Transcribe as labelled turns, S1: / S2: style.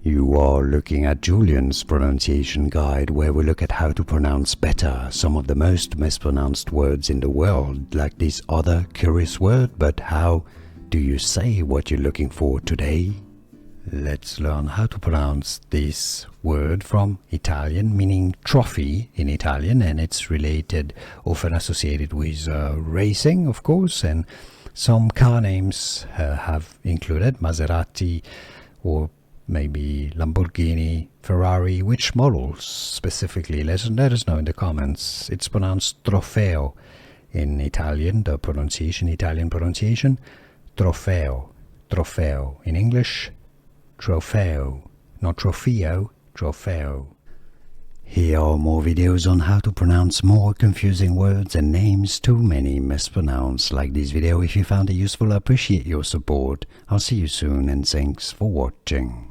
S1: You are looking at Julian's pronunciation guide, where we look at how to pronounce better some of the most mispronounced words in the world, like this other curious word. But how do you say what you're looking for today? Let's learn how to pronounce this word from Italian, meaning trophy in Italian, and it's related, often associated with racing, of course, and some car names have included Maserati or maybe Lamborghini, Ferrari. Which models specifically? Let us know in the comments. It's pronounced trofeo in Italian, the Italian pronunciation, trofeo, trofeo. In English, trofeo, not trofeo, trofeo. Here are more videos on how to pronounce more confusing words and names too many mispronounced. Like this video if you found it useful. I appreciate your support. I'll see you soon and thanks for watching.